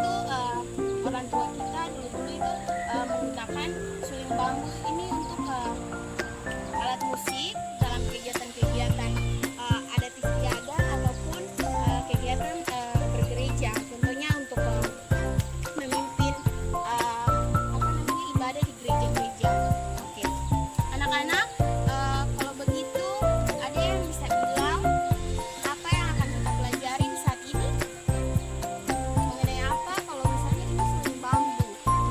itu orang tua kita dulu itu menggunakan suling bambu ini untuk alat musik dalam kegiatan-kegiatan adat istiadat ataupun kegiatan bergereja. Contohnya untuk memimpin ibadah di gereja-gereja. Oke, anak-anak, kalau begitu ada yang bisa bilang apa yang akan kita pelajari di saat ini? Mengenai apa? Kalau misalnya ini suling bambu,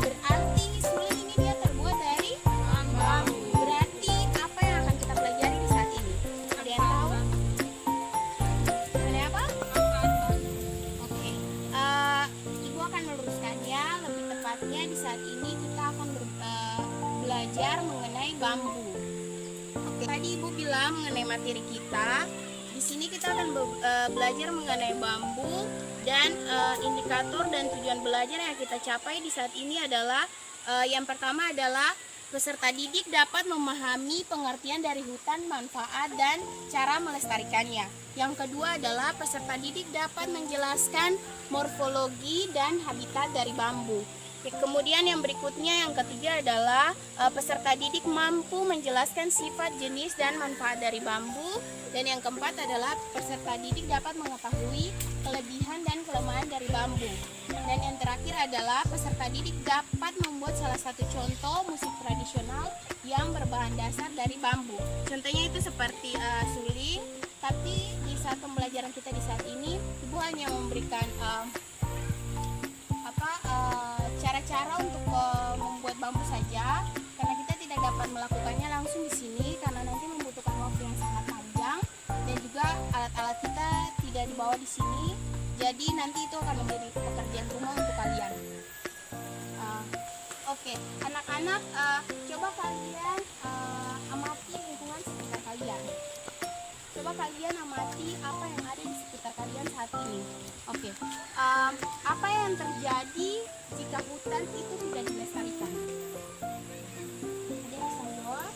berarti suling ini dia terbuat dari bambu. Berarti apa yang akan kita pelajari di saat ini? Ada yang tahu? Mengenai apa? Oke, Ibu akan meluruskannya. Lebih tepatnya di saat ini kita akan belajar mengenai bambu. Oke, tadi Ibu bilang mengenai materi kita. Di sini kita akan belajar mengenai bambu dan indikator dan tujuan belajar yang kita capai di saat ini adalah yang pertama adalah peserta didik dapat memahami pengertian dari hutan, manfaat, dan cara melestarikannya. Yang kedua adalah peserta didik dapat menjelaskan morfologi dan habitat dari bambu. Kemudian yang berikutnya, yang ketiga adalah peserta didik mampu menjelaskan sifat, jenis, dan manfaat dari bambu. Dan yang keempat adalah peserta didik dapat mengetahui kelebihan dan kelemahan dari bambu. Dan yang terakhir adalah peserta didik dapat membuat salah satu contoh musik tradisional yang berbahan dasar dari bambu. Contohnya itu seperti suling, tapi di saat pembelajaran kita di saat ini, Ibu hanya memberikan cara-cara untuk membuat bambu saja, karena kita tidak dapat melakukannya langsung di sini karena nanti membutuhkan waktu yang sangat panjang dan juga alat-alat kita tidak dibawa di sini. Jadi nanti itu akan menjadi pekerjaan rumah untuk kalian. Oke, anak-anak, coba kalian amati lingkungan sekitar kalian. Coba kalian amati apa yang ada di sekitar kalian saat ini. Oke, apa yang terjadi jika hutan itu tidak dilestarikan? Ada yang bisa menjawab?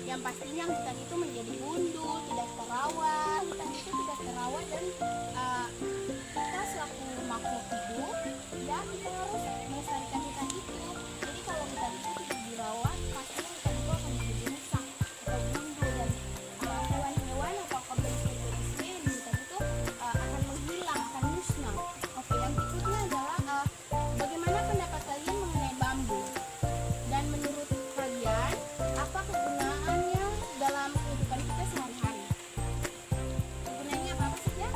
Yang pastinya hutan itu menjadi gundul, tidak terawat. Hutan itu tidak terawat dan kita selaku makhluk hidup, ya kita harus melestarikan hutan itu. Jadi kalau hutan itu tidak dirawat, pastinya hutan itu akan menjadi rusak atau gundul dan hewan-hewan atau organisme-organisme di hutan itu akan menghilang, akan musnah. Oke, yang berikutnya adalah bagaimana pendapat kalian mengenai bambu? Dan menurut kalian, apa kegunaannya dalam kehidupan kita sehari-hari? Kegunaannya apa saja?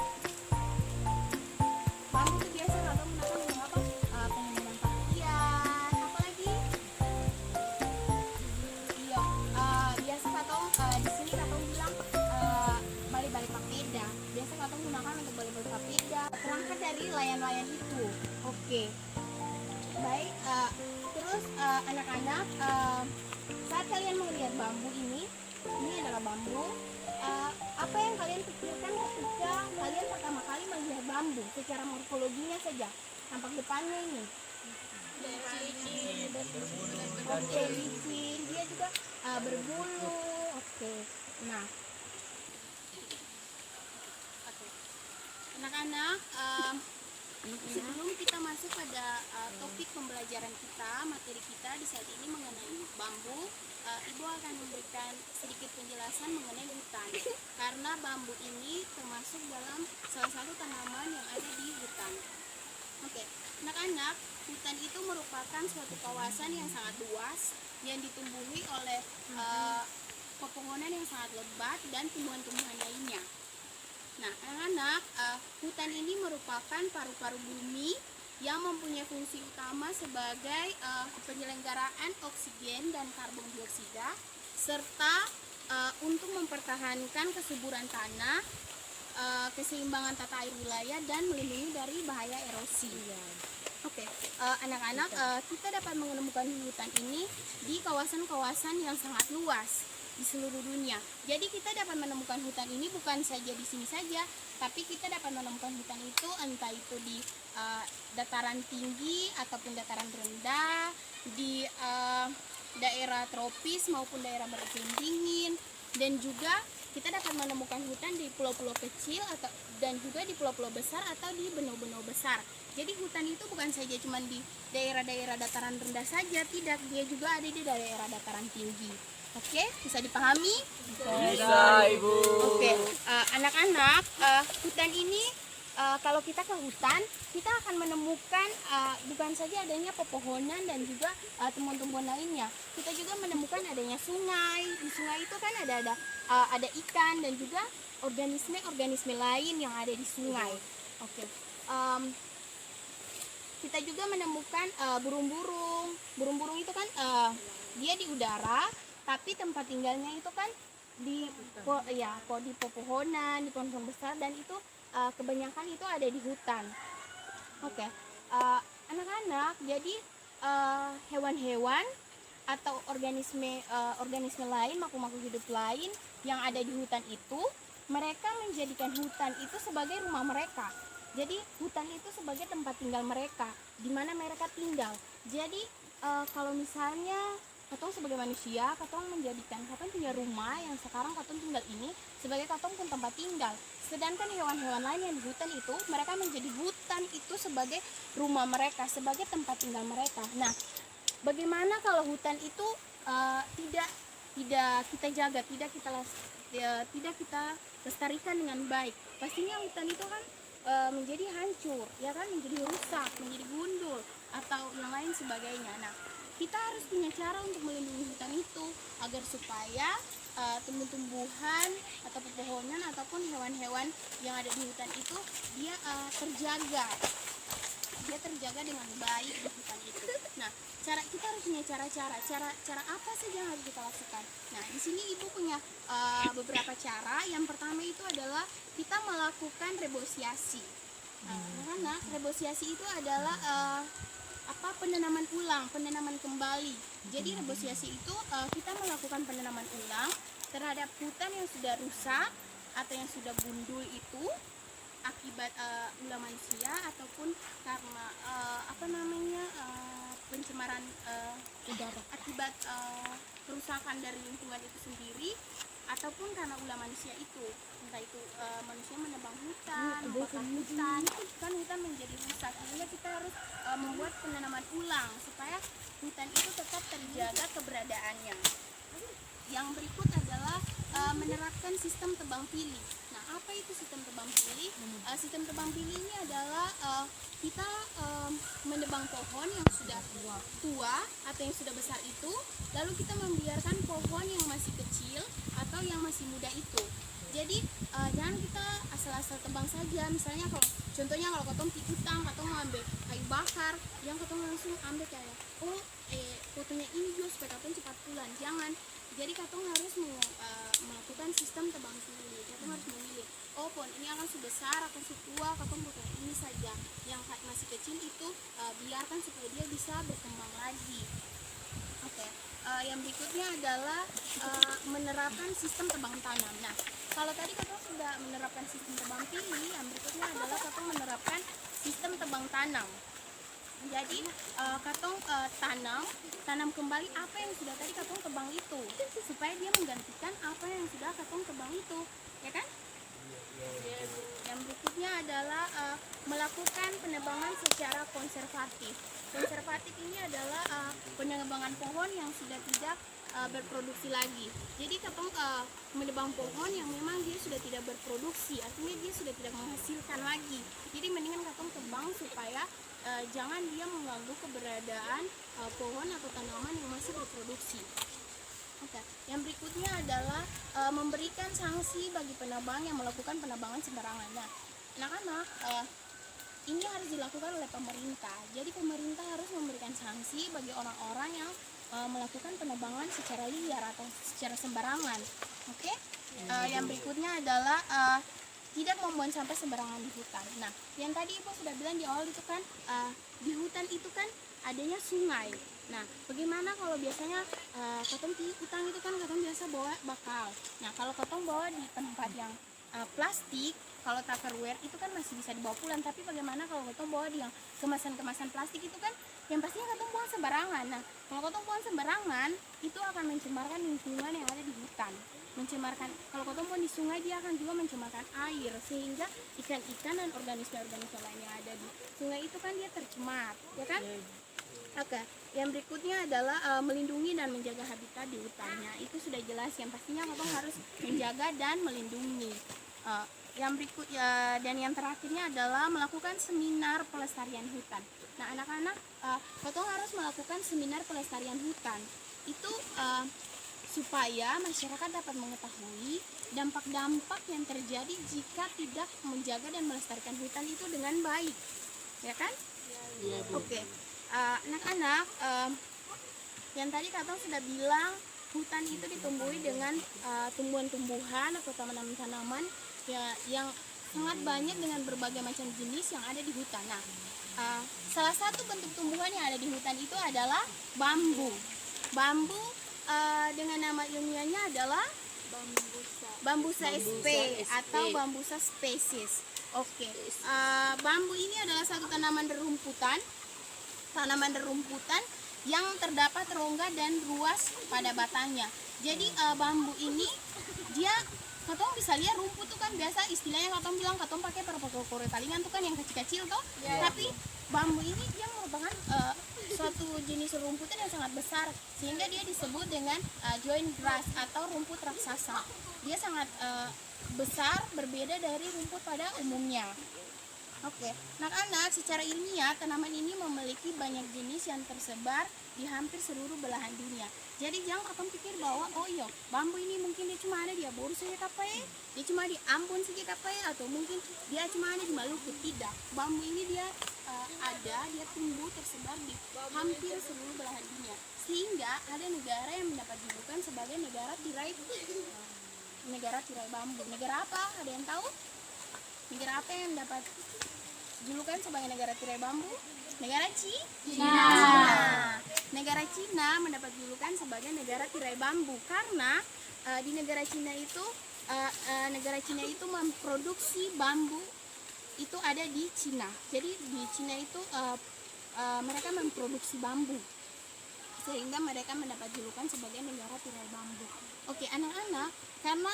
Bambu itu biasa kalau menggunakan untuk apa? Pengembangan pakaian, apa lagi? Iya, biasa katong di sini katong bilang bali-bali papeda. Biasa katong gunakan untuk bali-bali papeda. Terangkat dari layan-layan itu. Oke. Baik, terus anak-anak, saat kalian melihat bambu ini adalah bambu. Apa yang kalian pikirkan ketika kalian pertama kali melihat bambu? Secara morfologinya saja, tampak depannya ini. Oke, licin, dia juga berbulu. Oke, nah, anak-anak, sebelum kita masuk pada topik pembelajaran kita, materi kita di saat ini mengenai bambu, Ibu akan memberikan sedikit penjelasan mengenai hutan. Karena bambu ini termasuk dalam salah satu tanaman yang ada di hutan. Oke, anak-anak, hutan itu merupakan suatu kawasan yang sangat luas yang ditumbuhi oleh pepohonan yang sangat lebat dan tumbuhan-tumbuhan lainnya. Nah, anak-anak, hutan ini merupakan paru-paru bumi yang mempunyai fungsi utama sebagai penyelenggaraan oksigen dan karbon dioksida, serta untuk mempertahankan kesuburan tanah, keseimbangan tata air wilayah, dan melindungi dari bahaya erosi. Oke, anak-anak, kita dapat menemukan hutan ini di kawasan-kawasan yang sangat luas di seluruh dunia. Jadi kita dapat menemukan hutan ini bukan saja di sini saja, tapi kita dapat menemukan hutan itu entah itu di dataran tinggi ataupun dataran rendah, di daerah tropis maupun daerah beriklim dingin, dan juga kita dapat menemukan hutan di pulau-pulau kecil atau dan juga di pulau-pulau besar atau di benua-benua besar. Jadi hutan itu bukan saja cuma di daerah-daerah dataran rendah saja, tidak, dia juga ada di daerah dataran tinggi. Oke, bisa dipahami? Bisa, Ibu. Oke, anak-anak, hutan ini kalau kita ke hutan, kita akan menemukan bukan saja adanya pepohonan dan juga tumbuhan-tumbuhan lainnya. Kita juga menemukan adanya sungai. Di sungai itu kan ada ikan dan juga organisme lain yang ada di sungai. Oke. Kita juga menemukan burung-burung. Burung-burung itu kan dia di udara, tapi tempat tinggalnya itu kan di pepohonan, di pohon-pohon besar, dan itu kebanyakan itu ada di hutan. Oke, anak-anak, jadi hewan-hewan atau organisme lain, makhluk-makhluk hidup lain yang ada di hutan itu, mereka menjadikan hutan itu sebagai rumah mereka. Jadi hutan itu sebagai tempat tinggal mereka, di mana mereka tinggal. Jadi kalau misalnya katong sebagai manusia, katong menjadikan katong punya rumah yang sekarang katong tinggal ini sebagai katong pun tempat tinggal. Sedangkan hewan-hewan lain yang di hutan itu, mereka menjadi hutan itu sebagai rumah mereka, sebagai tempat tinggal mereka. Nah, bagaimana kalau hutan itu tidak kita jaga, tidak kita lestarikan dengan baik? Pastinya hutan itu kan menjadi hancur, ya kan, menjadi rusak, menjadi gundul atau yang lain sebagainya. Nah, kita harus punya cara untuk melindungi hutan itu agar supaya tumbuh-tumbuhan atau pepohonan ataupun hewan-hewan yang ada di hutan itu dia terjaga dengan baik di hutan itu. Nah, kita harus punya cara apa saja yang harus kita lakukan. Nah, di sini Ibu punya beberapa cara. Yang pertama itu adalah kita melakukan rebosiasi. Karena rebosiasi itu adalah penanaman ulang, penanaman kembali. Jadi rebosiasi itu kita melakukan penanaman ulang terhadap hutan yang sudah rusak atau yang sudah gundul itu akibat ulah manusia ataupun karena pencemaran udara akibat kerusakan dari lingkungan itu sendiri ataupun karena ulah manusia itu, entah itu manusia menebang hutan, membakar hutan, kan hutan menjadi rusak. Sehingga kita harus membuat penanaman ulang supaya hutan itu tetap terjaga keberadaannya. Yang berikut adalah menerapkan sistem tebang pilih. Nah, apa itu sistem tebang pilih? Sistem tebang pilih ini adalah kita menebang pohon yang sudah tua atau yang sudah besar itu, lalu kita membiarkan pohon yang masih kecil atau yang masih muda itu. Jadi jangan kita asal-asal tebang saja. Misalnya contohnya kalau katong di hutan, katong ambil kayu bakar, yang katong langsung ambil kayak fotonya ini juga supaya katong cepat pulang. Jangan. Jadi katong harus melakukan sistem tebang pilih. Katong harus memilih, pohon ini akan sudah besar, akan sudah tua, katong bukan ini saja. Yang masih kecil itu biarkan supaya dia bisa berkembang lagi. Oke. Yang berikutnya adalah menerapkan sistem tebang tanam. Nah, kalau tadi katong sudah menerapkan sistem tebang pilih, yang berikutnya adalah katong menerapkan sistem tebang tanam. Jadi katong tanam kembali apa yang sudah tadi katong tebang itu, supaya dia menggantikan apa yang sudah katong tebang itu, ya kan? Yang berikutnya adalah melakukan penebangan secara konservatif. Konservatif ini adalah penebangan pohon yang sudah tidak berproduksi lagi. Jadi katong menebang pohon yang memang dia sudah tidak berproduksi, artinya dia sudah tidak menghasilkan lagi. Jadi mendingan katong tebang supaya jangan dia mengganggu keberadaan pohon atau tanaman yang masih berproduksi. Oke. Yang berikutnya adalah memberikan sanksi bagi penebang yang melakukan penebangan sembarangan. Nah, anak-anak, ini harus dilakukan oleh pemerintah. Jadi pemerintah harus memberikan sanksi bagi orang-orang yang melakukan penebangan secara liar atau secara sembarangan. Oke? Yang berikutnya adalah tidak membuang sampah sembarangan di hutan. Nah, yang tadi Ibu sudah bilang di awal itu kan di hutan itu kan adanya sungai. Nah, bagaimana kalau biasanya katong di hutan itu kan katong biasa bawa bakal. Nah, kalau katong bawa di tempat yang plastik, kalau tupperware itu kan masih bisa dibawa pulang. Tapi bagaimana kalau katong bawa di yang kemasan-kemasan plastik itu kan yang pastinya katong buang sembarangan. Nah, kalau katong buang sembarangan itu akan mencemarkan lingkungan yang ada di hutan. mencemarkan. Kalau ketemu di sungai dia akan juga mencemarkan air, sehingga ikan-ikan dan organisme-organisme lain yang ada di sungai itu kan dia tercemar, ya kan? Oke, yang berikutnya adalah melindungi dan menjaga habitat di hutannya. Itu sudah jelas, yang pastinya Kotong harus menjaga dan melindungi. Yang berikut ya, dan yang terakhirnya adalah melakukan seminar pelestarian hutan. Nah, anak-anak, Kotong harus melakukan seminar pelestarian hutan. Itu supaya masyarakat dapat mengetahui dampak-dampak yang terjadi jika tidak menjaga dan melestarikan hutan itu dengan baik, ya kan? Iya, Bu. Oke. Anak-anak, yang tadi Katong sudah bilang hutan itu ditumbuhi dengan tumbuhan-tumbuhan atau tanaman-tanaman ya, yang sangat banyak dengan berbagai macam jenis yang ada di hutan. Nah, salah satu bentuk tumbuhan yang ada di hutan itu adalah bambu. Bambu dengan nama ilmiahnya adalah Bambusa sp atau Bambusa species. Oke. Bambu ini adalah satu tanaman rerumputan yang terdapat rongga dan ruas pada batangnya. Jadi bambu ini dia, Katong bisa lihat rumput tuh kan biasa istilahnya Katong bilang Katong pakai talingan tuh kan yang kecil-kecil tuh. Tapi bambu ini dia merupakan suatu jenis rumputan yang sangat besar, sehingga dia disebut dengan giant grass atau rumput raksasa. Dia sangat besar, berbeda dari rumput pada umumnya. Oke, anak-anak, secara ilmiah tanaman ini memiliki banyak jenis yang tersebar di hampir seluruh belahan dunia. Jadi jangan Katong pikir bahwa oh iya bambu ini mungkin dia cuma ada di Aboru saja kapai, dia cuma di Ambon saja kapai, atau mungkin dia cuma ada di Maluku. Tidak, bambu ini dia dia tumbuh tersebar di hampir seluruh belahan dunia, sehingga ada negara yang mendapat julukan sebagai negara tirai bambu. Negara apa? Ada yang tahu? Negara apa yang mendapat julukan sebagai negara tirai bambu? Negara Cina. Negara Cina mendapat julukan sebagai negara tirai bambu karena di negara Cina itu memproduksi bambu itu ada di Cina. Jadi di Cina itu mereka memproduksi bambu, sehingga mereka mendapat julukan sebagai negara tirai bambu. Oke, anak-anak, karena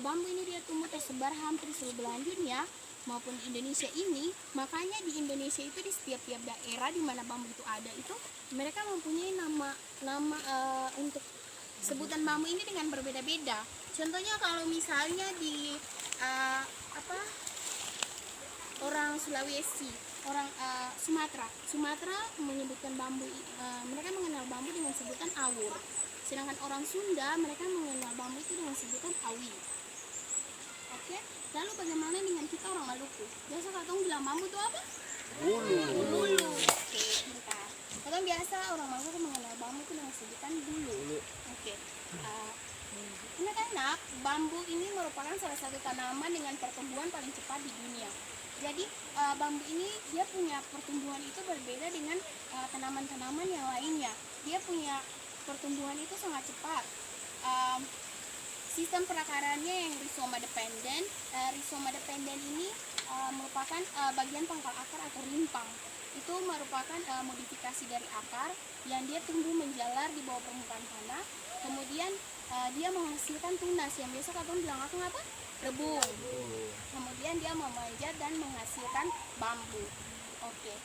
bambu ini dia tumbuh tersebar hampir seluruh belahan dunia maupun Indonesia ini, makanya di Indonesia itu di setiap daerah di mana bambu itu ada itu mereka mempunyai nama untuk sebutan bambu ini dengan berbeda-beda. Contohnya kalau misalnya di orang Sulawesi, orang Sumatera menyebutkan bambu, mereka mengenal bambu dengan sebutan awur. Sedangkan orang Sunda mereka mengenal bambu itu dengan sebutan awi. Oke, lalu bagaimana dengan kita orang Maluku? Biasa Katong bilang bambu itu apa? Bulu. Oke, bentar. Katong biasa orang Maluku mengenal bambu itu dengan sebutan bulu. Oke. Anak-anak, bambu ini merupakan salah satu tanaman dengan pertumbuhan paling cepat di dunia. Jadi bambu ini dia punya pertumbuhan itu berbeda dengan tanaman-tanaman yang lainnya. Dia punya pertumbuhan itu sangat cepat. Sistem perakarannya yang rizoma dependen. Rizoma dependen ini merupakan bagian pangkal akar atau rimpang. Itu merupakan modifikasi dari akar yang dia tumbuh menjalar di bawah permukaan tanah. Kemudian dia menghasilkan tunas yang biasa Katong bilang apa? Rebung. Kemudian dia memanjat dan menghasilkan bambu. Oke.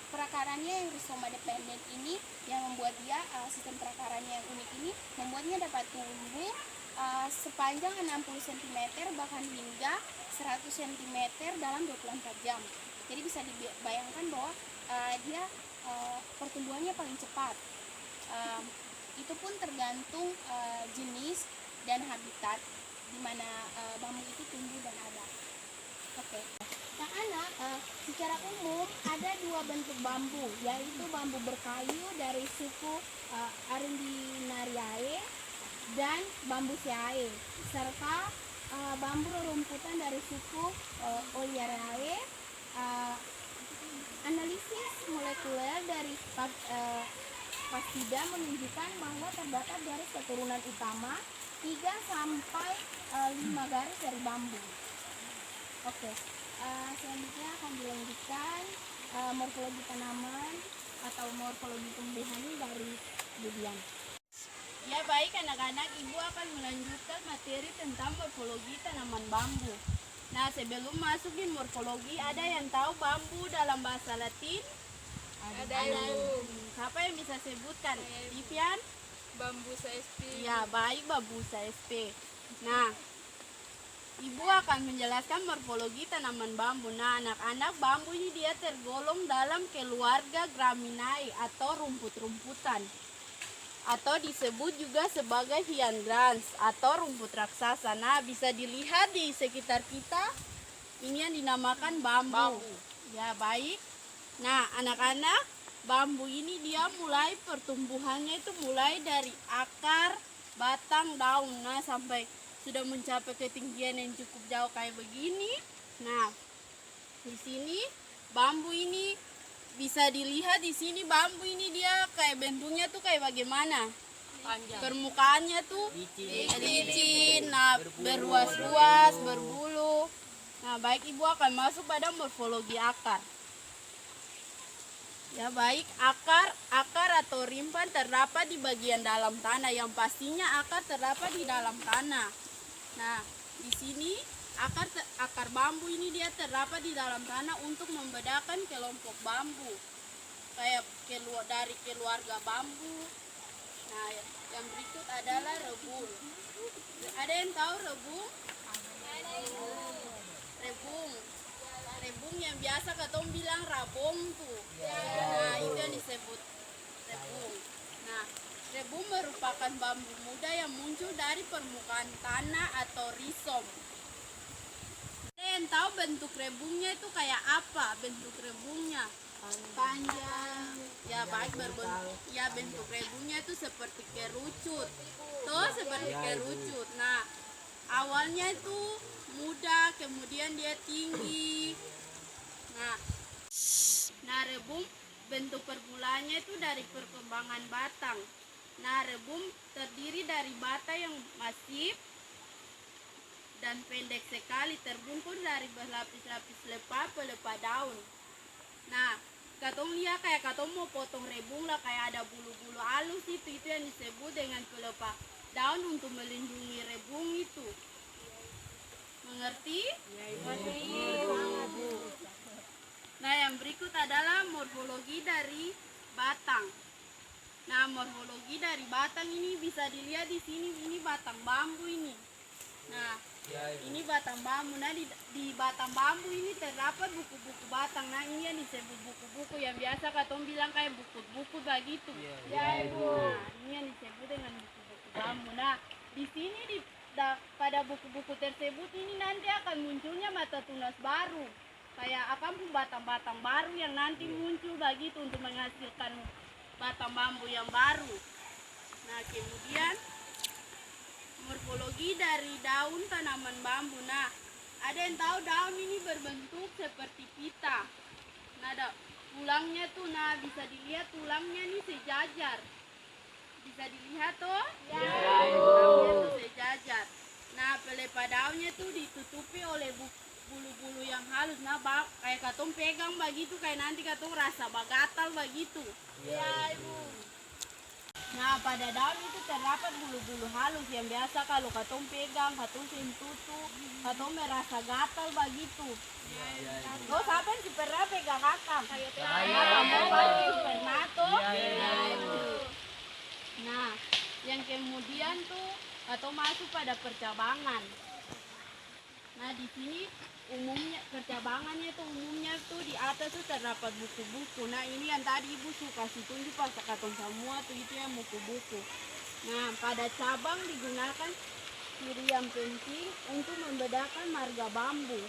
Perakarannya yang rizoma dependen ini yang membuat dia sistem perakarannya yang unik ini membuatnya dapat tumbuh sepanjang 60 cm bahkan hingga 100 cm dalam 24 jam. Jadi bisa dibayangkan bahwa dia pertumbuhannya paling cepat. Itu pun tergantung jenis dan habitat di mana bambu itu tumbuh dan ada. Oke. Nah, anak, secara umum ada dua bentuk bambu, yaitu bambu berkayu dari suku Arundinariae dan Bambuseae, serta bambu rerumputan dari suku Oleariae. Analisis molekuler dari Pastida menunjukkan bahwa terdapat garis keturunan utama 3 sampai 5 garis dari bambu. Oke. Selanjutnya akan dilanjutkan morfologi tanaman atau morfologi tumbuhan dari Budian. Ya baik anak-anak, Ibu akan melanjutkan materi tentang morfologi tanaman bambu. Nah sebelum masuk di morfologi, ada yang tahu bambu dalam bahasa Latin? Ada Ibu. Siapa yang bisa sebutkan? Vivian? Bambusa sp. Ya baik, Bambusa sp. Nah, Ibu akan menjelaskan morfologi tanaman bambu. Nah anak-anak, bambu ini dia tergolong dalam keluarga Graminae atau rumput-rumputan, atau disebut juga sebagai Hyangrans atau rumput raksasa. Nah bisa dilihat di sekitar kita, ini yang dinamakan bambu. Ya baik. Nah anak-anak, bambu ini dia mulai pertumbuhannya itu mulai dari akar, batang, daun. Nah sampai sudah mencapai ketinggian yang cukup jauh kayak begini. Nah di sini bambu ini bisa dilihat, di sini bambu ini dia kayak bentuknya tuh kayak bagaimana? Panjang. Permukaannya tuh Licin. licin, nah berluas-luas, berbulu. Nah baik, Ibu akan masuk pada morfologi akar. Ya baik, akar atau rimpan terdapat di bagian dalam tanah. Yang pastinya akar terdapat di dalam tanah. Nah di sini akar bambu ini dia terdapat di dalam tanah untuk membedakan kelompok bambu, kayak dari keluarga bambu. Nah yang berikut adalah rebung. Ada yang tahu rebung? Rebung yang biasa katong bilang rabong tuh. Nah itu yang disebut rebung. Nah rebung merupakan bambu muda yang muncul dari permukaan tanah atau rhizom. Ada yang tahu bentuk rebungnya itu kayak apa? Bentuk rebungnya panjang. Ya baik, berbentuk. Ya bentuk rebungnya itu seperti kerucut. Tuh seperti kerucut. Nah awalnya itu muda, kemudian dia tinggi. Nah rebung bentuk permulaannya itu dari perkembangan batang. Nah rebung terdiri dari batang yang masif dan pendek sekali, terbungkus dari berlapis-lapis pelepah daun. Nah katong lihat kayak katong mau potong rebung lah, kayak ada bulu-bulu halus itu yang disebut dengan pelepah daun untuk melindungi rebung itu. Mengerti? Nah yang berikut adalah morfologi dari batang. Nah morfologi dari batang ini bisa dilihat di sini, ini batang bambu ini. Nah ini batang bambu. Nah di batang bambu ini terdapat buku-buku batang. Nah ini yang disebut buku-buku, yang biasa katong bilang kayak buku-buku begitu. Nah ini yang disebut dengan buku-buku bambu. Nah di sini pada buku-buku tersebut ini nanti akan munculnya mata tunas baru, kayak akan batang-batang baru yang nanti muncul begitu untuk menghasilkan batang bambu yang baru. Nah kemudian morfologi dari daun tanaman bambu. Nah ada yang tahu daun ini berbentuk seperti pita. Nah tulangnya tuh, nah bisa dilihat tulangnya nih sejajar. Bisa dilihat tuh? Tulangnya tuh sejajar. Nah pelepah daunnya tuh ditutupi oleh bulu-bulu yang halus. Nah kayak katong pegang begitu, kayak nanti katong rasa bagatal begitu. Ya Ibu. Nah pada daun itu terdapat bulu-bulu halus yang biasa kalau katong pegang, katong sentuh tuh, katong merasa gatal begitu. Oh siapa yang pernah pegang akam? Kamu pernah tuh? Nah yang kemudian tuh katong masuk pada percabangan. Nah di sini umumnya percabangannya tuh umumnya tuh di atas tuh terdapat buku-buku. Nah ini yang tadi Ibu suka tunjuk pas katong semua tuh, itu yang buku-buku. Nah pada cabang digunakan ciri yang penting untuk membedakan marga bambu.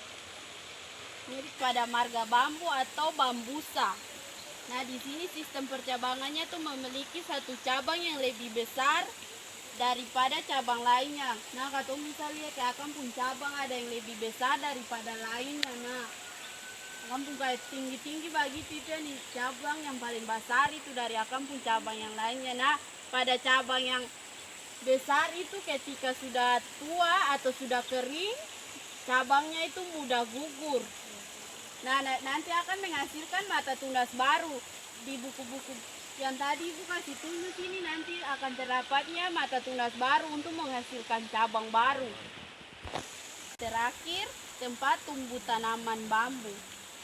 Ini pada marga bambu atau bambusa. Nah di sini sistem percabangannya tuh memiliki satu cabang yang lebih besar daripada cabang lainnya. Nah katong bisa lihat ya, akan pun cabang ada yang lebih besar daripada lainnya. Nah akan pun kayak tinggi-tinggi begitu, itu yang di cabang yang paling besar itu dari akan pun cabang yang lainnya. Nah pada cabang yang besar itu ketika sudah tua atau sudah kering, cabangnya itu mudah gugur. Nah nanti akan menghasilkan mata tunas baru. Di buku-buku yang tadi Ibu kasih tunjuk ini nanti akan terdapatnya mata tunas baru untuk menghasilkan cabang baru. Terakhir, tempat tumbuh tanaman bambu.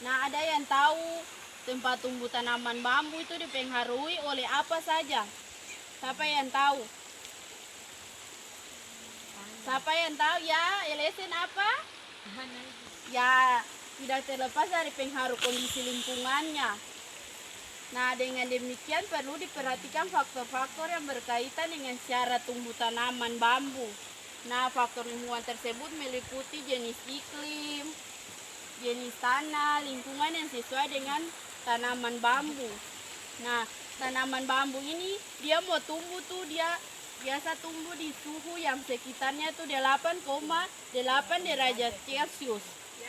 Nah, ada yang tahu tempat tumbuh tanaman bambu itu dipengaruhi oleh apa saja? Siapa yang tahu? Siapa yang tahu ya? LSN apa? Ya, tidak terlepas dari pengaruh kondisi lingkungannya. Nah, dengan demikian perlu diperhatikan faktor-faktor yang berkaitan dengan cara tumbuh tanaman bambu. Nah, faktor lingkungan tersebut meliputi jenis iklim, jenis tanah, lingkungan yang sesuai dengan tanaman bambu. Nah, tanaman bambu ini dia mau tumbuh tuh dia biasa tumbuh di suhu yang sekitarnya tuh 8,8 derajat Celcius.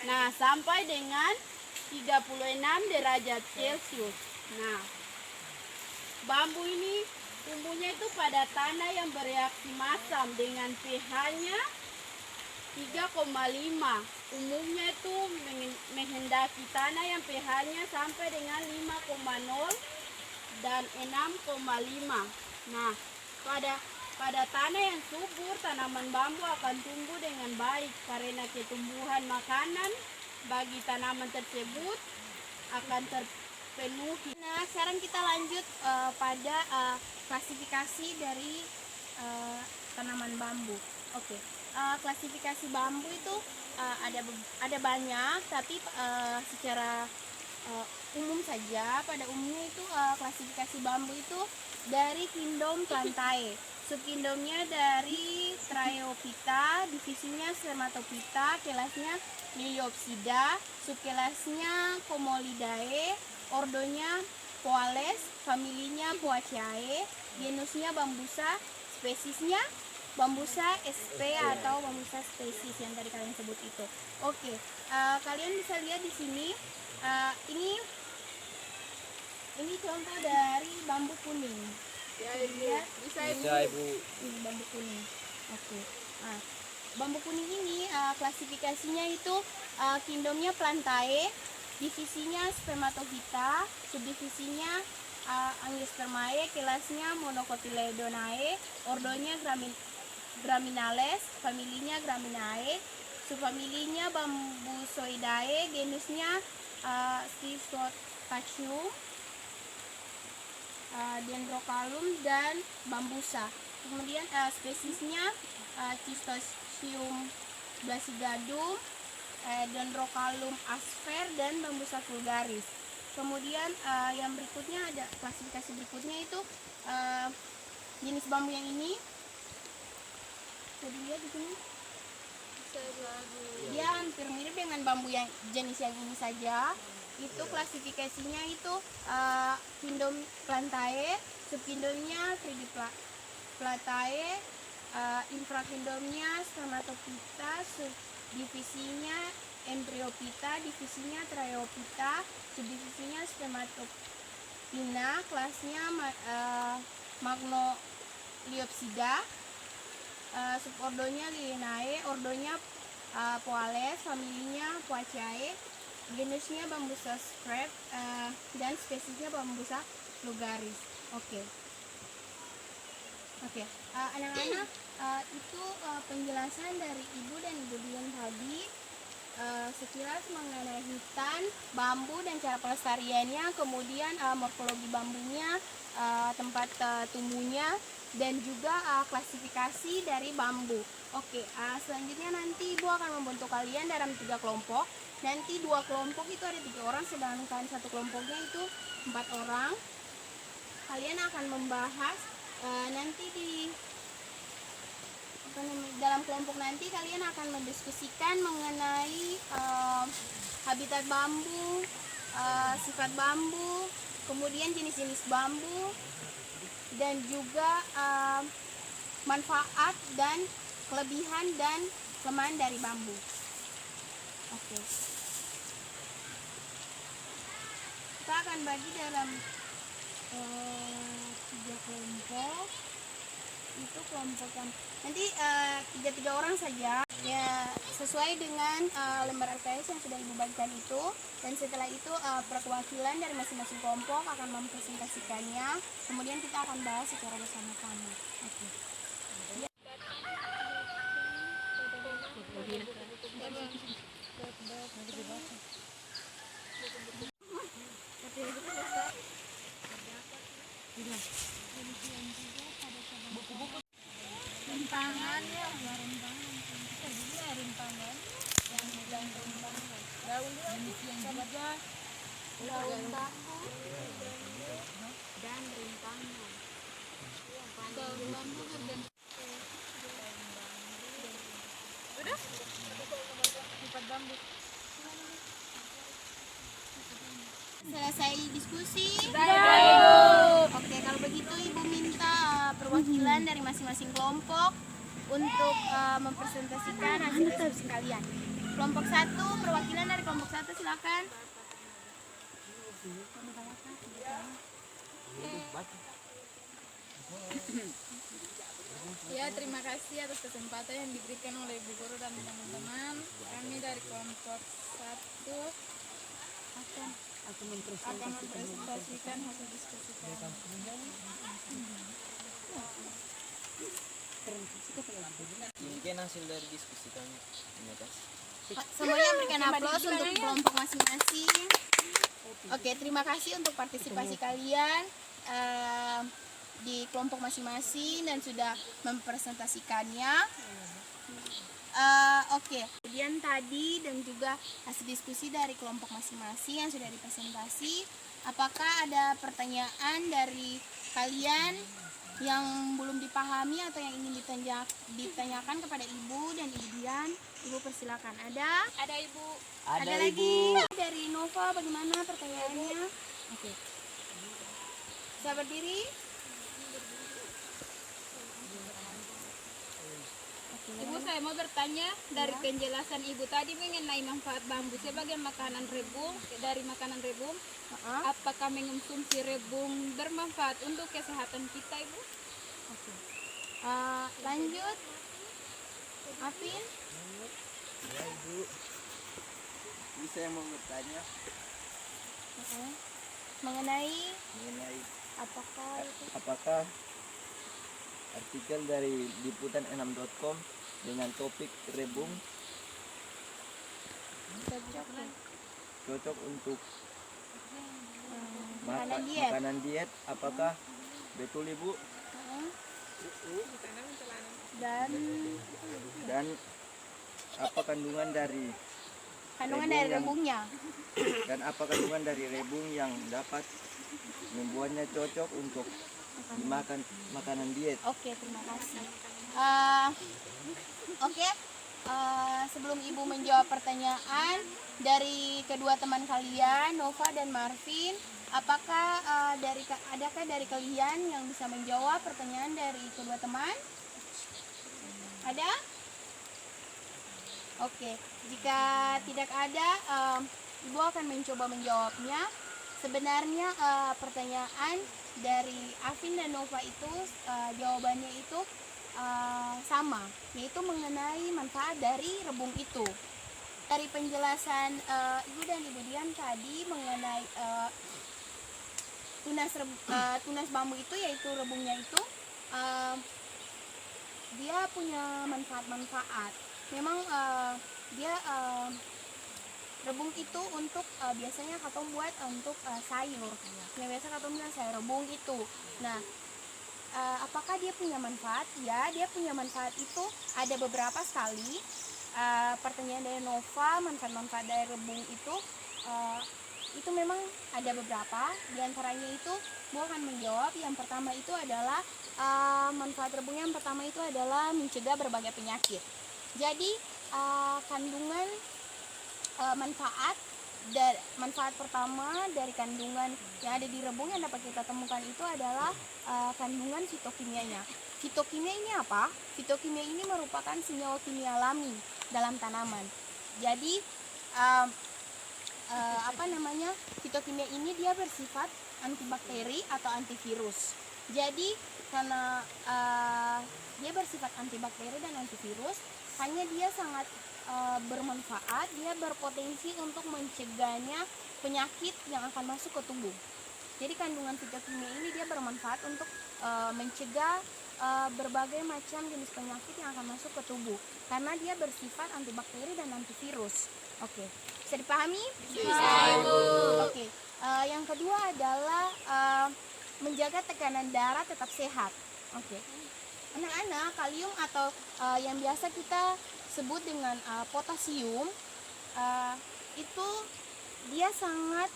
Nah, sampai dengan 36 derajat Celcius. Nah, bambu ini tumbuhnya itu pada tanah yang bereaksi masam dengan pH-nya 3,5. Umumnya itu menghendaki tanah yang pH-nya sampai dengan 5,0 dan 6,5. Nah, pada tanah yang subur, tanaman bambu akan tumbuh dengan baik karena ketumbuhan makanan bagi tanaman tersebut akan terpenuhi. Nah, sekarang kita lanjut pada klasifikasi dari tanaman bambu. Oke. Klasifikasi bambu itu ada banyak, tapi secara umum saja pada umumnya itu klasifikasi bambu itu dari kingdom Plantae. Subkingdomnya dari Triophyta, divisinya Spermatophyta, kelasnya Liliopsida, subkelasnya Comolidae, ordonya Poales, familinya Poaceae, genusnya Bambusa, spesiesnya Bambusa sp atau Bambusa spesies yang tadi kalian sebut itu. Oke, kalian bisa lihat di sini. Ini contoh dari bambu kuning. Ya, Ibu. Lihat, Bisa, Ibu. ini bambu kuning. Oke. Nah, bambu kuning ini klasifikasinya itu kingdomnya Plantae, divisinya Spermatophyta, subdivisinya Angiospermae, kelasnya Monocotyledonae, ordonya Graminales, familinya Graminae, subfamilinya Bambusoidae, genusnya Schistoscachium, Dendrocalum dan Bambusa. Kemudian spesiesnya Schistoscium blasigadum, Dendrocalum asper dan Bambusa vulgaris. Kemudian yang berikutnya ada klasifikasi berikutnya itu jenis bambu yang ini. Bisa dilihat di sini. Dia hampir mirip dengan bambu yang jenis yang ini saja. Itu klasifikasinya itu kingdom Plantae, subkingdomnya Frigiplantae, infrakingdomnya Spermatophyta, subdivisinya Embryophyta, divisinya Triophyta, subdivisinya Spermatophyta, kelasnya Magnoliopsida, subordonya Lilianae, ordonya Poales, familinya Poaceae, genusnya Bambusa scrap, dan spesiesnya Bambusa vulgaris. Oke, anak-anak, itu penjelasan dari Ibu dan Ibu Dian tadi sekilas mengenai hutan, bambu dan cara pelestariannya, kemudian morfologi bambunya, tempat tumbuhnya, dan juga klasifikasi dari bambu. Oke, selanjutnya nanti Ibu akan membentuk kalian dalam 3 kelompok. Nanti 2 kelompok itu ada 3 orang, sedangkan 1 kelompoknya itu 4 orang. Kalian akan membahas nanti dalam kelompok nanti kalian akan mendiskusikan mengenai habitat bambu, sifat bambu, kemudian jenis-jenis bambu, dan juga manfaat dan kelebihan dan kelemahan dari bambu. Oke. Kita akan bagi dalam 3 kelompok. Itu kelompok yang Nanti tiga orang saja ya, sesuai dengan lembar LKS yang sudah Ibu bagikan itu. Dan setelah itu perwakilan dari masing-masing kelompok akan mempresentasikannya. Kemudian kita akan bahas secara bersama-sama. Oke. Rintangan ya, rintangan. Rintangan. Yang rintangan. Daun yang juga. Daun bambu dan rintangan. Daun bambu dan udah. Lipat bambu. Selesai diskusi? Sudah. Oke, kalau begitu Ibu minta perwakilan dari masing-masing kelompok untuk mempresentasikan hasil diskusi kalian. Kelompok 1, perwakilan dari kelompok 1 silakan. Ya, terima kasih atas kesempatan yang diberikan oleh Ibu Guru dan teman-teman. Kami dari kelompok 1 akan mempresentasikan hasil diskusi kami. Mungkin hasil dari diskusi kami. Terima kasih. Semuanya berikan aplaus untuk kelompok masing-masing. Oke, terima kasih untuk partisipasi kalian di kelompok masing-masing dan sudah mempresentasikannya. Oke, kemudian tadi dan juga hasil diskusi dari kelompok masing-masing yang sudah dipresentasi. Apakah ada pertanyaan dari kalian yang belum dipahami atau yang ingin ditanyakan kepada Ibu dan Ibu Dian? Ibu persilakan. Ada? Ada Ibu. Ada lagi? Dari Nova, bagaimana pertanyaannya? Oke. Bisa berdiri? Ibu, saya mau bertanya dari penjelasan Ibu tadi mengenai manfaat bambu sebagai makanan rebung, dari makanan rebung, apakah mengonsumsi rebung bermanfaat untuk kesehatan kita, Ibu? Lanjut. Apin? Ya Ibu. Ini saya mau bertanya Mengenai mengenai apakah itu? apakah artikel dari liputan6.com dengan topik rebung cocok untuk makanan diet, apakah betul Ibu? Dan apa kandungan dari rebungnya? dan apa kandungan dari rebung yang dapat membuatnya cocok untuk dimakan makanan diet? Oke, terima kasih. Sebelum Ibu menjawab pertanyaan dari kedua teman kalian, Nova dan Marvin, apakah adakah dari kalian yang bisa menjawab pertanyaan dari kedua teman? Ada? Oke, jika tidak ada, Ibu akan mencoba menjawabnya. Sebenarnya pertanyaan dari Afin dan Nova itu jawabannya itu sama, yaitu mengenai manfaat dari rebung itu. Dari penjelasan Ibu dan Ibu Dian tadi mengenai tunas bambu itu, yaitu rebungnya itu, dia punya manfaat-manfaat. Memang rebung itu untuk biasanya katong buat untuk sayur. Yang biasa katong bilang sayur rebung itu. Nah, apakah dia punya manfaat? Ya, dia punya manfaat itu ada beberapa sekali. Pertanyaan dari Nova, manfaat-manfaat dari rebung itu memang ada beberapa. Di antaranya itu Bu akan menjawab. Yang pertama itu adalah manfaat rebung yang pertama itu adalah mencegah berbagai penyakit. Jadi kandungan manfaat pertama dari kandungan yang ada di rebung yang dapat kita temukan itu adalah kandungan fitokimianya. Fitokimia ini apa? Fitokimia ini merupakan senyawa kimia alami dalam tanaman. Jadi fitokimia ini dia bersifat antibakteri atau antivirus. Jadi karena dia bersifat antibakteri dan antivirus, hanya dia sangat bermanfaat, dia berpotensi untuk mencegahnya penyakit yang akan masuk ke tubuh. Jadi kandungan fitokimia ini dia bermanfaat untuk mencegah berbagai macam jenis penyakit yang akan masuk ke tubuh karena dia bersifat antibakteri dan antivirus. Oke, bisa dipahami? Bisa, Ibu. Oke, yang kedua adalah menjaga tekanan darah tetap sehat. Oke, anak-anak, kalium atau yang biasa kita sebut dengan potasium itu dia sangat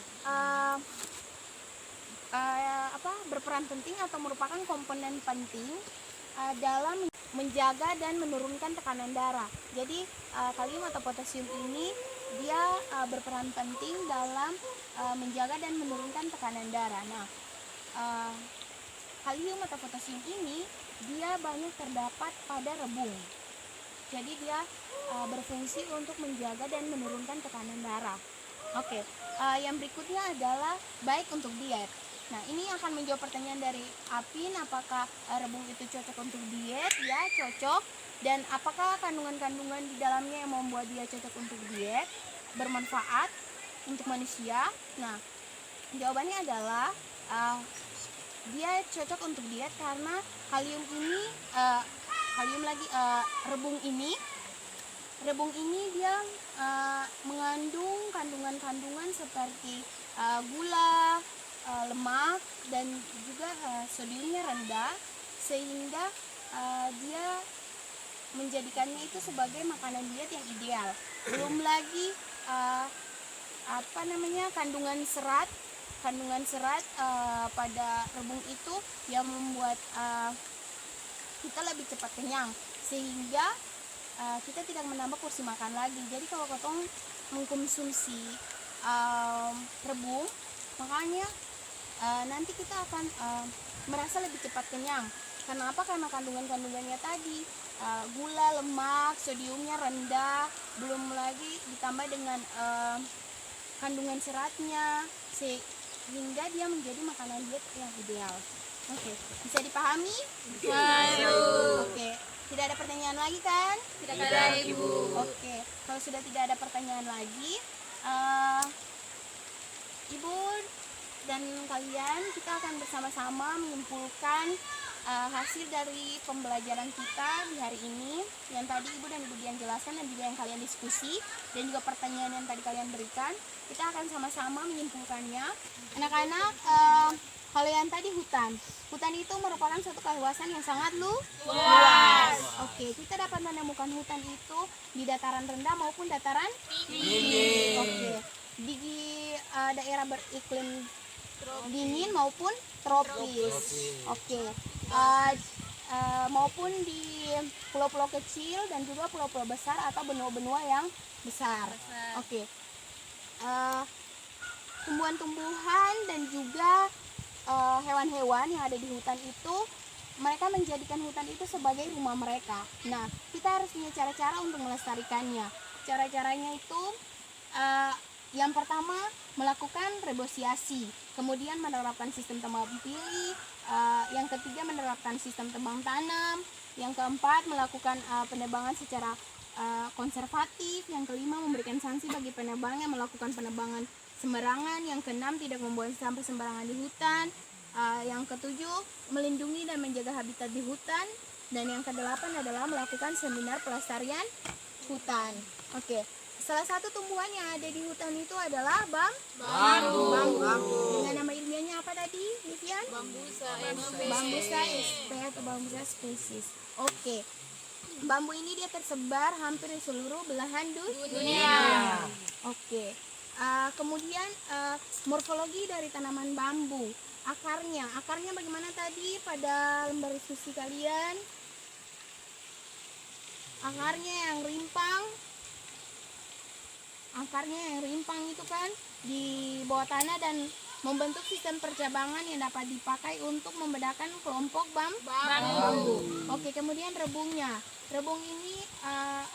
berperan penting atau merupakan komponen penting dalam menjaga dan menurunkan tekanan darah. Jadi kalium atau potasium ini dia berperan penting dalam menjaga dan menurunkan tekanan darah. Nah, kalium atau potasium ini dia banyak terdapat pada rebung. Jadi dia berfungsi untuk menjaga dan menurunkan tekanan darah. Oke, yang berikutnya adalah baik untuk diet. Nah, ini akan menjawab pertanyaan dari Apin, apakah rebung itu cocok untuk diet? Ya, cocok. Dan apakah kandungan-kandungan di dalamnya yang membuat dia cocok untuk diet, bermanfaat untuk manusia? Nah, jawabannya adalah dia cocok untuk diet karena kalium ini rebung ini dia mengandung kandungan-kandungan seperti gula, lemak, dan juga sodiumnya rendah, sehingga dia menjadikannya itu sebagai makanan diet yang ideal. Belum lagi kandungan serat pada rebung itu yang membuat kita lebih cepat kenyang, sehingga kita tidak menambah porsi makan lagi. Jadi kalau ketong mengkonsumsi rebung, makanya nanti kita akan merasa lebih cepat kenyang. Kenapa? Karena kandungan-kandungannya tadi gula, lemak, sodiumnya rendah, belum lagi ditambah dengan kandungan seratnya, sehingga dia menjadi makanan diet yang ideal. Oke, bisa dipahami? Oke, tidak ada pertanyaan lagi kan? Tidak ada, Ibu. Oke, kalau sudah tidak ada pertanyaan lagi, Ibu dan kalian, kita akan bersama-sama menyimpulkan hasil dari pembelajaran kita di hari ini yang tadi Ibu dan Ibu Dian jelaskan dan juga yang kalian diskusi dan juga pertanyaan yang tadi kalian berikan. Kita akan sama-sama menyimpulkannya. Anak-anak, kalian tadi hutan itu merupakan suatu kawasan yang sangat luas. Oke, kita dapat menemukan hutan itu di dataran rendah maupun dataran tinggi. Oke, di daerah beriklim dingin maupun tropis. Oke, maupun di pulau-pulau kecil dan juga pulau-pulau besar atau benua-benua yang besar. Oke, tumbuhan-tumbuhan dan juga hewan-hewan yang ada di hutan itu, mereka menjadikan hutan itu sebagai rumah mereka. Nah, kita harus punya cara-cara untuk melestarikannya. Cara-caranya itu yang pertama melakukan rebosiasi, kemudian menerapkan sistem tebang pilih, yang ketiga menerapkan sistem tebang tanam, yang keempat melakukan penebangan secara konservatif, yang kelima memberikan sanksi bagi penebang yang melakukan penebangan sembarangan, yang keenam tidak membuang sampah sembarangan di hutan, yang ketujuh melindungi dan menjaga habitat di hutan, dan yang kedelapan adalah melakukan seminar pelestarian hutan. Oke, salah satu tumbuhan yang ada di hutan itu adalah bambu. Dengan nama ilmiahnya apa tadi, Vivian? Bambusa sp atau bambusa species. Oke, bambu ini dia tersebar hampir di seluruh belahan dunia. Oke, kemudian morfologi dari tanaman bambu, akarnya bagaimana tadi pada lembar diskusi kalian? Akarnya yang rimpang itu kan di bawah tanah dan membentuk sistem percabangan yang dapat dipakai untuk membedakan kelompok bambu. Oke, kemudian rebungnya. Rebung ini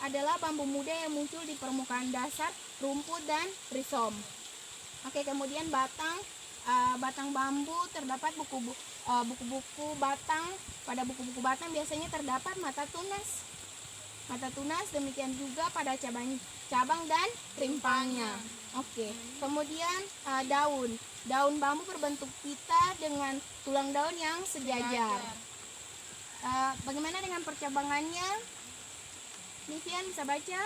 adalah bambu muda yang muncul di permukaan dasar rumput dan rizom. Oke, kemudian batang bambu terdapat buku-buku batang. Pada buku-buku batang biasanya terdapat mata tunas. Mata tunas, demikian juga pada cabang dan rimpangnya. Oke. Kemudian daun. Daun bambu berbentuk pita dengan tulang daun yang sejajar. Bagaimana dengan percabangannya? Nivian bisa baca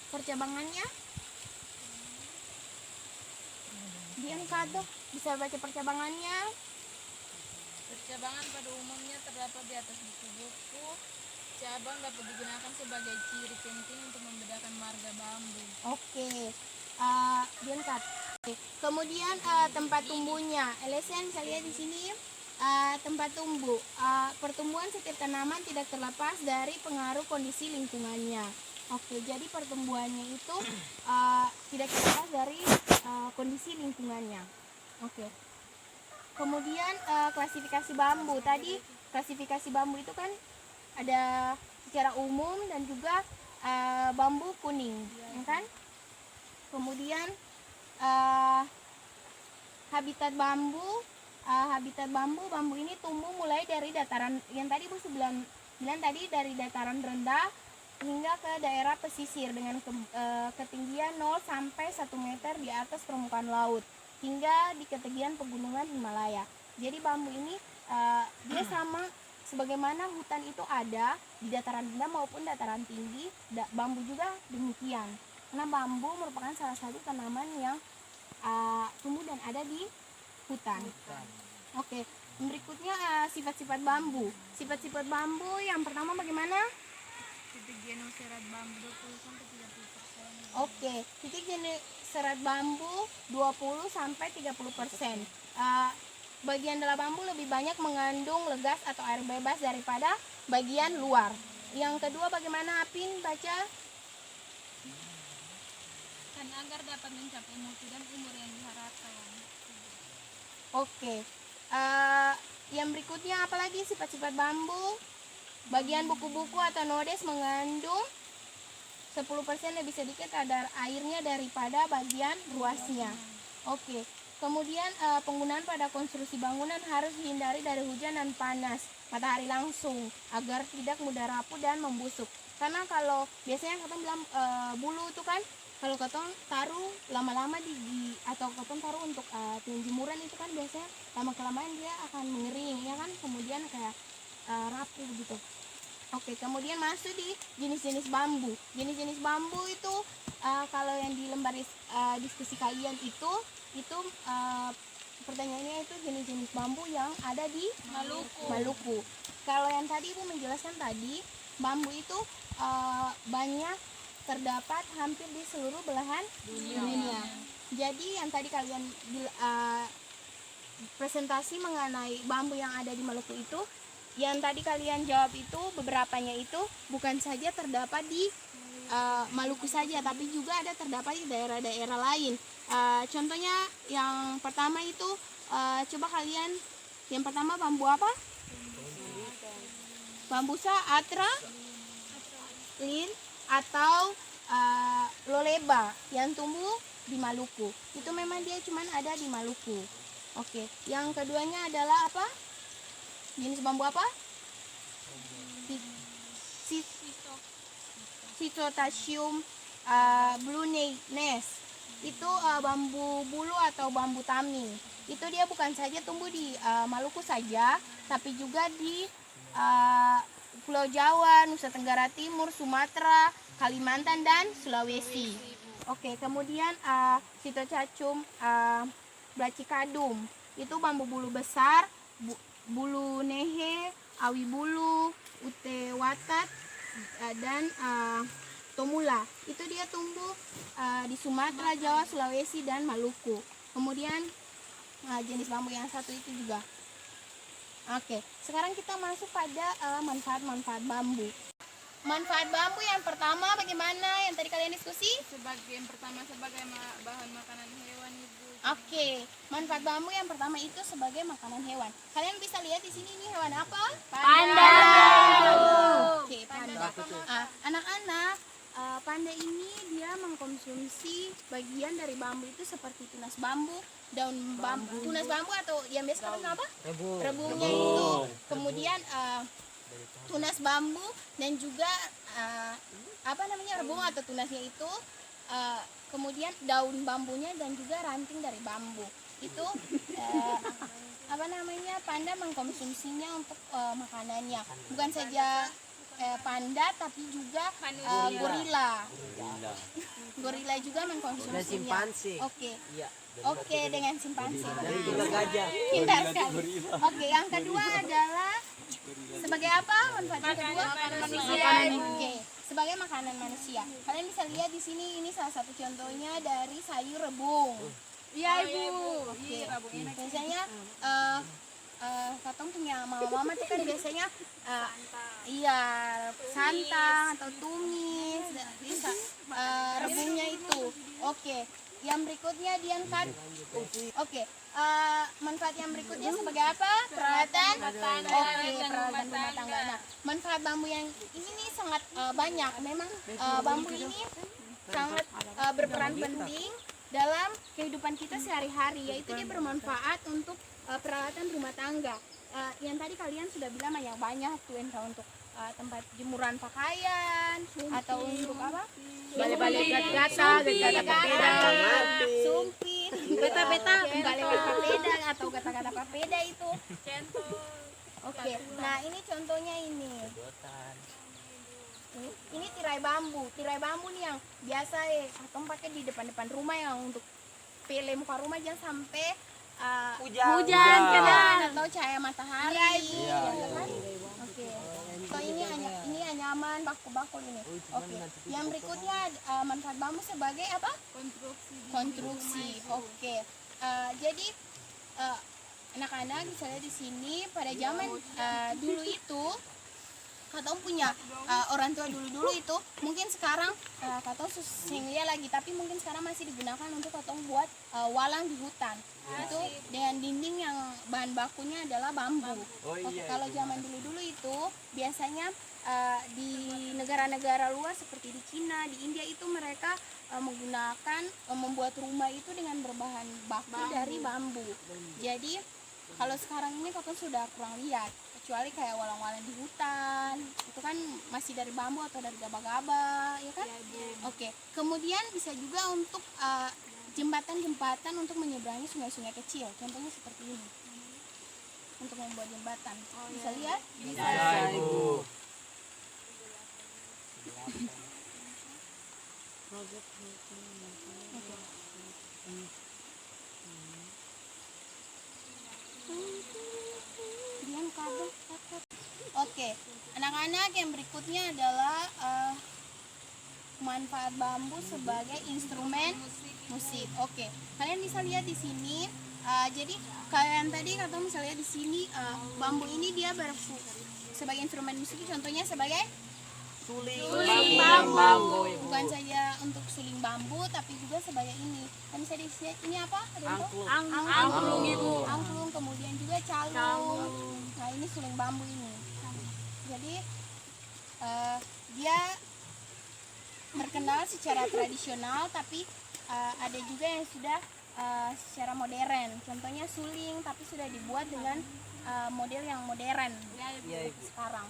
percabangannya? Dian Kadok bisa baca percabangannya? Percabangan pada umumnya terdapat di atas buku-buku. Cabang dapat digunakan sebagai ciri penting untuk membedakan marga bambu. Oke. Dian Kad. Oke. Kemudian tempat tumbuhnya. LSN bisa lihat di sini. Tempat tumbuh. Pertumbuhan setiap tanaman tidak terlepas dari pengaruh kondisi lingkungannya. Oke, jadi pertumbuhannya itu tidak terlepas dari kondisi lingkungannya. Oke. Kemudian klasifikasi bambu. Tadi klasifikasi bambu itu kan ada secara umum dan juga bambu kuning, ya kan? Kemudian habitat bambu. Bambu ini tumbuh mulai dari dataran yang tadi Bu bilang tadi, dari dataran rendah hingga ke daerah pesisir dengan ketinggian 0 sampai 1 meter di atas permukaan laut hingga di ketinggian pegunungan Himalaya. Jadi bambu ini dia sama sebagaimana hutan itu ada di dataran rendah maupun dataran tinggi, bambu juga demikian. Karena bambu merupakan salah satu tanaman yang tumbuh dan ada di hutan. Oke, berikutnya sifat-sifat bambu. Sifat-sifat bambu yang pertama bagaimana? Titik jenuh serat bambu 20 sampai 30%. Oke, titik jenuh serat bambu 20 sampai 30%. Bagian dalam bambu lebih banyak mengandung legas atau air bebas daripada bagian luar. Yang kedua bagaimana, Apin baca? Dan agar dapat mencapai mutu dan umur yang diharapkan. Oke. Yang berikutnya apalagi sifat-sifat bambu? Bagian buku-buku atau nodes mengandung 10% lebih sedikit kadar airnya daripada bagian ruasnya. Oke. Kemudian penggunaan pada konstruksi bangunan harus dihindari dari hujan dan panas matahari langsung agar tidak mudah rapuh dan membusuk. Karena kalau biasanya katong bilang bulu itu kan kalau katong taruh lama-lama atau katong taruh untuk penjemuran itu kan biasanya lama kelamaan dia akan mengering, ya kan, kemudian kayak rapuh gitu. Oke, kemudian masuk di jenis-jenis bambu. Jenis-jenis bambu itu kalau yang di lembar diskusi kalian itu pertanyaannya itu jenis-jenis bambu yang ada di Maluku. Kalau yang tadi Ibu menjelaskan tadi, bambu itu banyak terdapat hampir di seluruh belahan dunia. Jadi yang tadi kalian presentasi mengenai bambu yang ada di Maluku itu, yang tadi kalian jawab itu beberapanya itu bukan saja terdapat di Maluku saja, tapi juga ada terdapat di daerah-daerah lain. Contohnya yang pertama itu coba kalian, yang pertama bambu apa? Bambusa, atra, lin, atau loleba yang tumbuh di Maluku. Itu memang dia cuman ada di Maluku. Oke, yang keduanya adalah apa? Jenis bambu apa? Citotasium bluenes. Itu bambu bulu atau bambu taming. Itu dia bukan saja tumbuh di Maluku saja, tapi juga di Pulau Jawa, Nusa Tenggara Timur, Sumatera, Kalimantan, dan Sulawesi. Oke, kemudian Citotasium brachicadum. Itu bambu bulu besar, bulu nehe, awi bulu, ute watat, dan tomula. Itu dia tumbuh di Sumatera, Jawa, Sulawesi, dan Maluku. Kemudian jenis bambu yang satu itu juga. Oke, sekarang kita masuk pada manfaat-manfaat bambu. Manfaat bambu yang pertama bagaimana? Yang tadi kalian diskusi? Yang pertama sebagai bahan makanan hewan, Ibu. Oke, manfaat bambu yang pertama itu sebagai makanan hewan. Kalian bisa lihat di sini, ini hewan apa? Panda. Oke, panda. Anak-anak, panda ini dia mengkonsumsi bagian dari bambu itu seperti tunas bambu, daun bambu, tunas bambu atau yang biasa kita apa? Rebungnya itu. Kemudian tunas bambu dan juga apa namanya rebung atau tunasnya itu. Kemudian daun bambunya dan juga ranting dari bambu itu apa namanya panda mengkonsumsinya untuk makanannya, bukan saja panda tapi juga gorila juga mengkonsumsinya. Oke, dengan simpanse. Pintar sekali. Oke, yang kedua adalah sebagai apa manfaatnya kedua? Manusia. Oke, sebagai makanan manusia. Kalian bisa lihat di sini ini salah satu contohnya dari sayur rebung. Iya ibu. Oke. Biasanya katong punya mama-mama tuh kan biasanya iya santang atau tumis bisa rebungnya itu. Oke. Yang berikutnya diangkat. Oke. Manfaat yang berikutnya sebagai apa? Peralatan. Oke, peralatan rumah tangga. Nah, manfaat bambu yang ini nih sangat banyak. Memang bambu ini sangat berperan penting dalam kehidupan kita sehari-hari, yaitu dia bermanfaat untuk peralatan rumah tangga. Yang tadi kalian sudah bilang yang banyak tuh entah untuk tempat jemuran pakaian atau untuk apa? Balik-balik gata papeda, sumpit, beta-beta, balik-balik papeda atau kata-kata papeda itu. Oke, nah ini contohnya ini. Ini tirai bambu nih yang biasa atau pakai di depan-depan rumah yang untuk pele muka rumah jangan sampai hujan atau cahaya matahari. Ya kan? Oke. So ini anyaman bakul-bakul ini. Oke. Yang berikutnya manfaat bambu sebagai apa? Konstruksi. Oke. Jadi anak-anak bisa lihat di sini pada zaman dulu itu katong punya orang tua dulu itu mungkin sekarang katong sehingga lagi tapi mungkin sekarang masih digunakan untuk katong buat walang di hutan itu dengan dinding yang bahan bakunya adalah bambu. Oke, kalau zaman dulu itu biasanya di negara-negara luar seperti di Cina, di India itu mereka menggunakan membuat rumah itu dengan berbahan baku dari bambu. Jadi kalau sekarang ini katong sudah kurang lihat, kecuali kayak walang-walang di hutan itu kan masih dari bambu atau dari gaba-gaba, ya kan? Oke. Kemudian bisa juga untuk jembatan-jembatan untuk menyeberangi sungai-sungai kecil, contohnya seperti ini untuk membuat jembatan. Bisa lihat? Bisa. Ibu. Oke, anak-anak yang berikutnya adalah manfaat bambu sebagai instrumen musik. Oke, kalian bisa lihat di sini. Jadi kalian tadi katong bisa lihat di sini bambu ini dia sebagai instrumen musik. Contohnya sebagai suling bambu. Bukan saja untuk suling bambu, tapi juga sebagai ini. Kan bisa dilihat ini apa? Angklung ibu. Angklung, kemudian juga calung. Nah ini suling bambu ini. Jadi dia terkenal secara tradisional, tapi ada juga yang sudah secara modern. Contohnya suling, tapi sudah dibuat dengan model yang modern sekarang.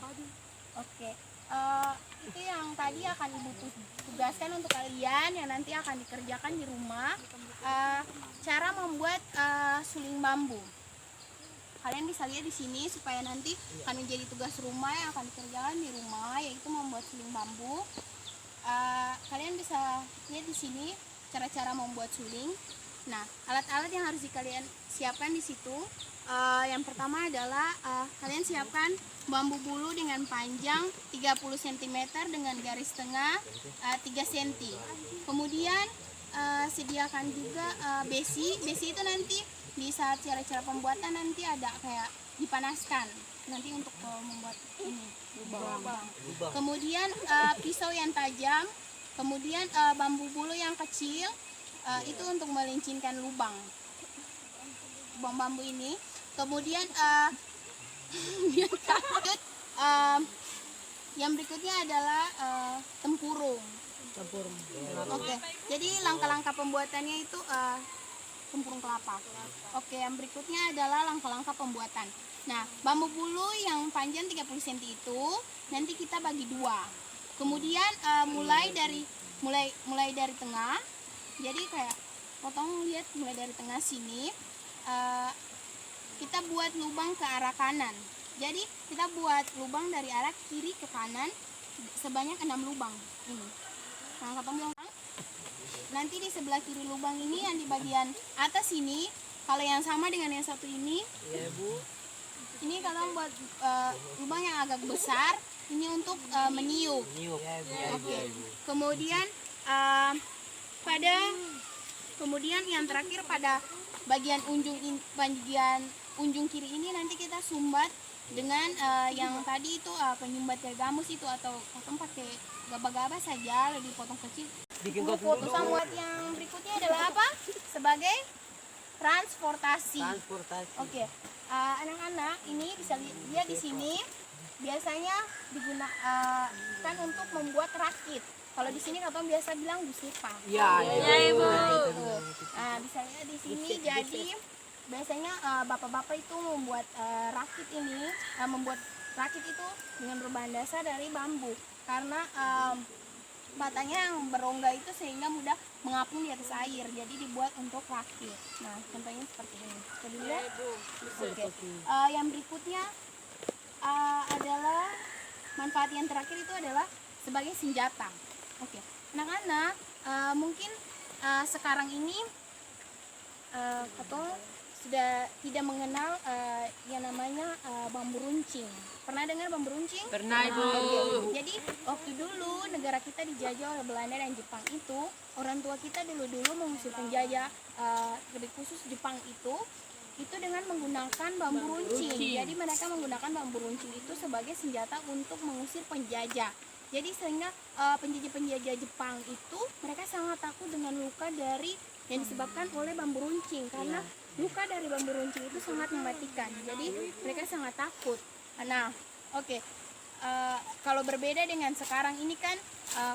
Oke. Itu yang tadi akan ibu tugaskan untuk kalian yang nanti akan dikerjakan di rumah, cara membuat suling bambu. Kalian bisa lihat di sini supaya nanti akan menjadi tugas rumah yang akan dikerjakan di rumah, yaitu membuat suling bambu. Kalian bisa lihat di sini cara-cara membuat suling. Nah, alat-alat yang harus kalian siapkan di situ. Yang pertama adalah kalian siapkan bambu bulu dengan panjang 30 cm dengan garis tengah 3 cm. Kemudian sediakan juga besi. Besi itu nanti di saat cara-cara pembuatan nanti ada kayak dipanaskan nanti untuk membuat ini lubang. Kemudian pisau yang tajam. Kemudian bambu bulu yang kecil itu untuk melincinkan lubang bambu ini. Kemudian yang berikutnya adalah tempurung. Oke, jadi langkah-langkah pembuatannya itu tempurung kelapa. Oke, yang berikutnya adalah langkah-langkah pembuatan. Nah, bambu bulu yang panjang 30 cm itu nanti kita bagi dua. Kemudian mulai dari tengah. Jadi kayak potong, lihat mulai dari tengah sini. Kita buat lubang ke arah kanan. Jadi kita buat lubang dari arah kiri ke kanan sebanyak 6 lubang ini. Nah, nanti di sebelah kiri lubang ini yang di bagian atas ini, kalau yang sama dengan yang satu ini, ini kalau buat lubang yang agak besar, ini untuk meniup. Oke. Kemudian yang terakhir pada bagian ujung kiri ini nanti kita sumbat dengan yang tadi itu penyumbat dari gamus itu, atau potong pakai gaba-gaba saja, lebih potong kecil. Terus buat yang berikutnya adalah apa? Sebagai transportasi. Oke. Anak-anak ini bisa lihat di sini biasanya digunakan untuk membuat rakit. Kalau di sini katong biasa bilang gusipa. Iya, Ibu. Nah, bisa lihat di sini. Jadi biasanya bapak-bapak itu membuat rakit ini, membuat rakit itu dengan berbahan dasar dari bambu, karena batangnya yang berongga itu sehingga mudah mengapung di atas air, jadi dibuat untuk rakit. Nah, contohnya seperti ini. Kedua, oke. Yang berikutnya adalah manfaat yang terakhir itu adalah sebagai senjata. Oke, anak-anak mungkin sekarang ini katong sudah tidak mengenal yang namanya bambu runcing. Pernah dengar bambu runcing? Pernah, Ibu. Jadi waktu dulu negara kita dijajah oleh Belanda dan Jepang itu, orang tua kita dulu mengusir penjajah, lebih khusus Jepang itu dengan menggunakan bambu runcing. Jadi mereka menggunakan bambu runcing itu sebagai senjata untuk mengusir penjajah. Jadi sehingga penjajah-penjajah Jepang itu mereka sangat takut dengan luka yang disebabkan oleh bambu runcing, karena luka dari bambu runcing itu sangat mematikan. Jadi mereka sangat takut. Nah, oke. Kalau berbeda dengan sekarang ini kan,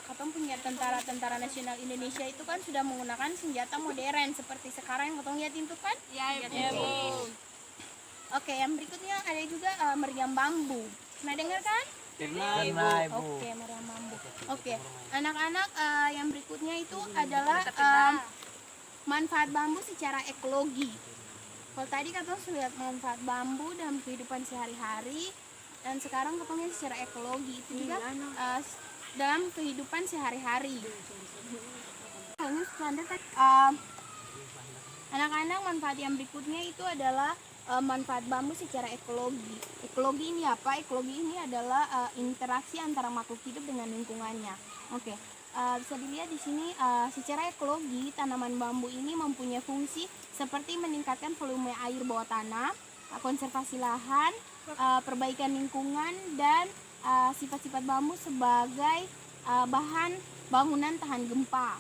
katong punya tentara Nasional Indonesia itu kan sudah menggunakan senjata modern seperti sekarang yang katong lihat itu kan? Iya, Ibu. Oke, yang berikutnya ada juga meriam bambu. Pernah dengar kan? Pernah, Ibu. Oke, meriam bambu. Oke, anak-anak, yang berikutnya itu adalah manfaat bambu secara ekologi. Kalau tadi katong sudah lihat manfaat bambu dalam kehidupan sehari-hari, dan sekarang katongnya secara ekologi itu juga dalam kehidupan sehari-hari. Anak-anak, manfaat yang berikutnya itu adalah manfaat bambu secara ekologi. Ekologi ini apa? Ekologi ini adalah interaksi antara makhluk hidup dengan lingkungannya. Oke. Bisa dilihat di sini, secara ekologi tanaman bambu ini mempunyai fungsi seperti meningkatkan volume air bawah tanah, konservasi lahan, perbaikan lingkungan, dan sifat-sifat bambu sebagai bahan bangunan tahan gempa,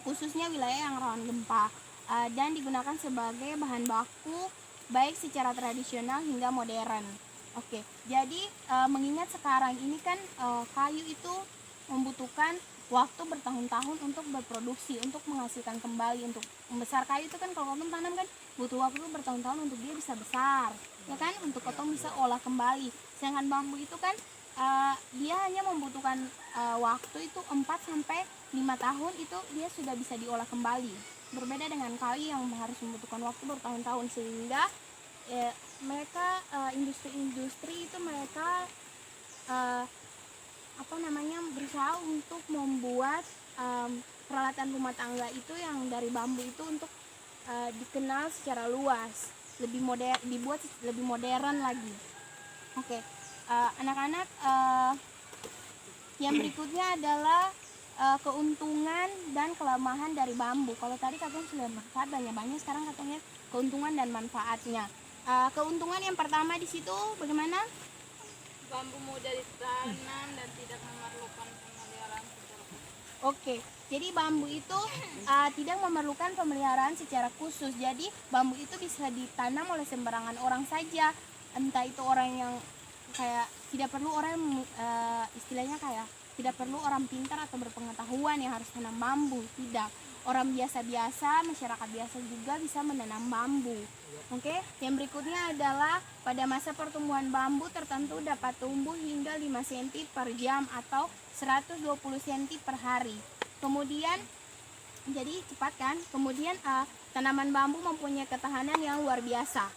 khususnya wilayah yang rawan gempa, dan digunakan sebagai bahan baku baik secara tradisional hingga modern. Oke, jadi mengingat sekarang ini kan kayu itu membutuhkan waktu bertahun-tahun untuk berproduksi, untuk menghasilkan kembali. Untuk membesar kayu itu kan, kalau kamu tanam kan butuh waktu bertahun-tahun untuk dia bisa besar, ya kan, untuk kamu bisa olah kembali. Sedangkan bambu itu kan dia hanya membutuhkan waktu itu 4-5 tahun itu dia sudah bisa diolah kembali. Berbeda dengan kayu yang harus membutuhkan waktu bertahun-tahun, sehingga mereka industri-industri itu mereka berusaha untuk membuat peralatan rumah tangga itu yang dari bambu itu untuk dikenal secara luas, dibuat lebih modern lagi. Oke, anak-anak, yang berikutnya adalah keuntungan dan kelemahan dari bambu. Kalau tadi katanya sudah manfaat banyak, sekarang katanya keuntungan dan manfaatnya. Keuntungan yang pertama di situ bagaimana? Bambu mudah ditanam dan tidak memerlukan pemeliharaan secara khusus. Oke, jadi bambu itu tidak memerlukan pemeliharaan secara khusus. Jadi bambu itu bisa ditanam oleh sembarangan orang saja, entah itu orang yang kayak tidak perlu orang istilahnya kayak tidak perlu orang pintar atau berpengetahuan yang harus tanam bambu, tidak. orang biasa-biasa, masyarakat biasa juga bisa menanam bambu. Oke, yang berikutnya adalah pada masa pertumbuhan bambu tertentu dapat tumbuh hingga 5 cm per jam atau 120 cm per hari. Kemudian jadi cepat kan? Kemudian tanaman bambu mempunyai ketahanan yang luar biasa.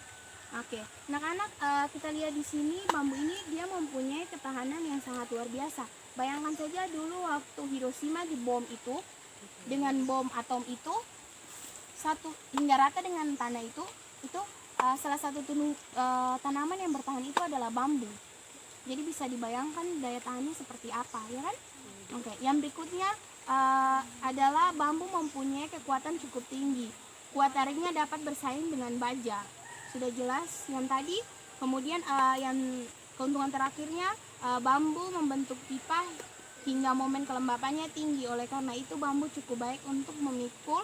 Oke, anak-anak, kita lihat di sini bambu ini dia mempunyai ketahanan yang sangat luar biasa. Bayangkan saja dulu waktu Hiroshima dibom itu, dengan bom atom itu satu hingga rata dengan tanah itu salah satu tanaman yang bertahan itu adalah bambu. Jadi bisa dibayangkan daya tahannya seperti apa, ya kan? Oke, yang berikutnya adalah bambu mempunyai kekuatan cukup tinggi. Kuat taringnya dapat bersaing dengan baja. Sudah jelas yang tadi. Kemudian yang keuntungan terakhirnya, bambu membentuk pipa hingga momen kelembapannya tinggi. Oleh karena itu bambu cukup baik untuk memikul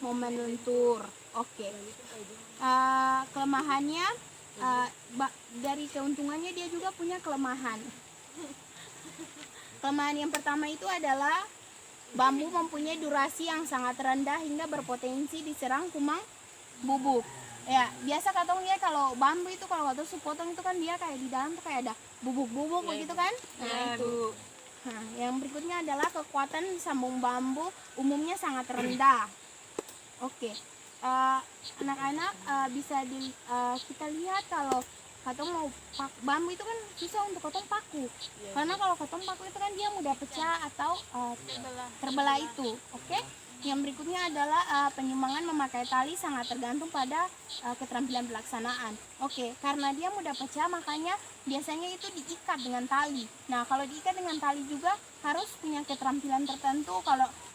momen lentur. Oke. Kelemahannya, dari keuntungannya dia juga punya kelemahan. Kelemahan yang pertama itu adalah bambu mempunyai durasi yang sangat rendah hingga berpotensi diserang kuman bubuk. Ya, biasa katong ya kalau bambu itu kalau katong sepotong itu kan dia kayak di dalam tuh kayak ada bubuk-bubuk begitu kan? Nah, itu. Nah, yang berikutnya adalah kekuatan sambung bambu umumnya sangat rendah. Oke. Anak-anak, bisa kita lihat kalau katong mau bambu itu kan susah untuk katong paku. Karena kalau katong paku itu kan dia mudah pecah atau terbelah itu. Oke? Yang berikutnya adalah penyimbangan memakai tali sangat tergantung pada keterampilan pelaksanaan. Oke, karena dia mudah pecah makanya biasanya itu diikat dengan tali. Nah, kalau diikat dengan tali juga harus punya keterampilan tertentu.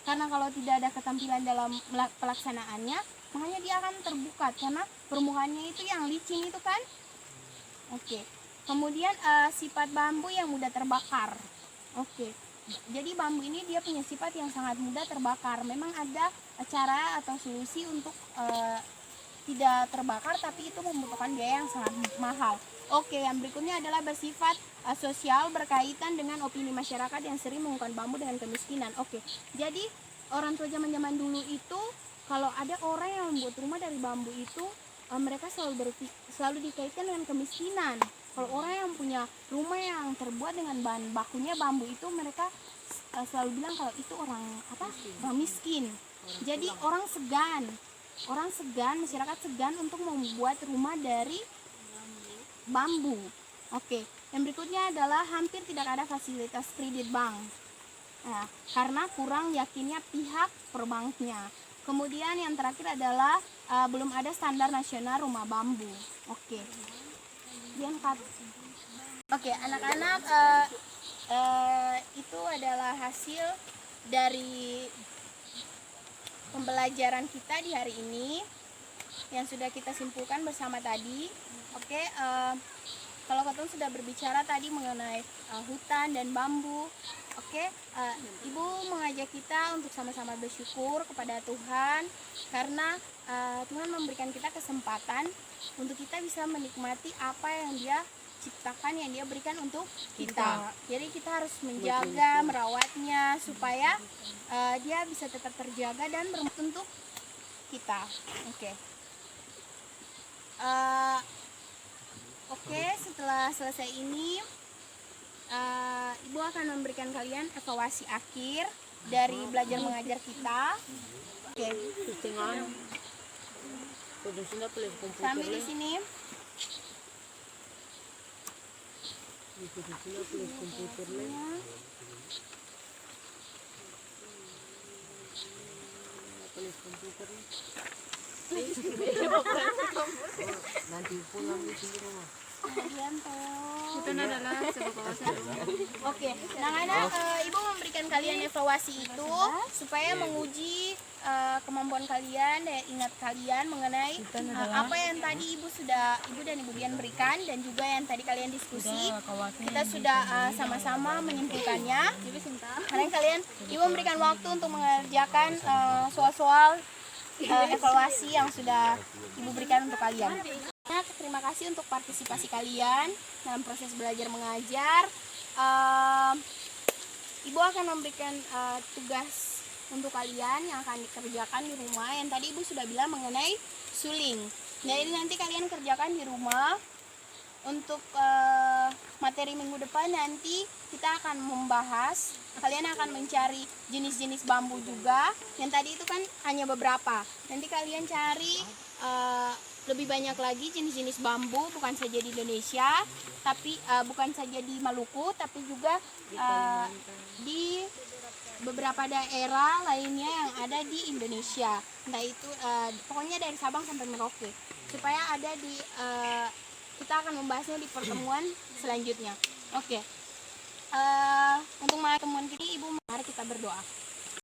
Karena kalau tidak ada keterampilan dalam pelaksanaannya, makanya dia akan terbuka karena permukaannya itu yang licin itu kan. Oke. Kemudian sifat bambu yang mudah terbakar. Oke. Jadi bambu ini dia punya sifat yang sangat mudah terbakar. Memang ada cara atau solusi untuk tidak terbakar, tapi itu membutuhkan biaya yang sangat mahal. Oke, yang berikutnya adalah bersifat sosial, berkaitan dengan opini masyarakat yang sering menghubungkan bambu dengan kemiskinan. Oke, jadi orang tua zaman-zaman dulu itu kalau ada orang yang membuat rumah dari bambu itu, mereka selalu dikaitkan dengan kemiskinan. Kalau orang yang punya rumah yang terbuat dengan bahan bakunya bambu itu, mereka selalu bilang kalau itu orang miskin. Jadi orang segan, masyarakat segan untuk membuat rumah dari bambu. Oke, yang berikutnya adalah hampir tidak ada fasilitas kredit bank. Nah, karena kurang yakinnya pihak perbanknya. Kemudian yang terakhir adalah belum ada standar nasional rumah bambu. Oke. Diangkat. Oke, anak-anak, itu adalah hasil dari pembelajaran kita di hari ini yang sudah kita simpulkan bersama tadi. Oke, kalau katong sudah berbicara tadi mengenai hutan dan bambu. Oke, Ibu mengajak kita untuk sama-sama bersyukur kepada Tuhan karena Tuhan memberikan kita kesempatan untuk kita bisa menikmati apa yang Dia ciptakan, yang Dia berikan untuk kita. Jadi kita harus menjaga, merawatnya supaya dia bisa tetap terjaga dan bermanfaat untuk kita. Oke. Oke, setelah selesai ini Ibu akan memberikan kalian evaluasi akhir dari belajar mengajar kita. Oke. Sampai di sini. Nanti pulang di rumah. Kemudian toh. Itu adalah sebuah kawasan. Oke, nah Ibu memberikan kalian evaluasi itu supaya menguji kemampuan kalian, daya ingat kalian mengenai apa yang tadi Ibu dan Ibu Bian berikan dan juga yang tadi kalian diskusi. Kita sudah sama-sama menyimpulkannya. Kalian Ibu memberikan waktu untuk mengerjakan soal-soal evaluasi yang sudah Ibu berikan untuk kalian. Nah, terima kasih untuk partisipasi kalian dalam proses belajar mengajar. Ibu akan memberikan tugas untuk kalian yang akan dikerjakan di rumah, yang tadi Ibu sudah bilang mengenai suling. Jadi nanti kalian kerjakan di rumah. Untuk materi minggu depan nanti kita akan membahas, kalian akan mencari jenis-jenis bambu juga. Yang tadi itu kan hanya beberapa. Nanti kalian cari lebih banyak lagi jenis-jenis bambu, bukan saja di Indonesia, tapi bukan saja di Maluku, tapi juga di beberapa daerah lainnya yang ada di Indonesia. Nah itu pokoknya dari Sabang sampai Merauke, supaya ada di kita akan membahasnya di pertemuan selanjutnya. Oke. Untuk pertemuan kita, Ibu, mari kita berdoa.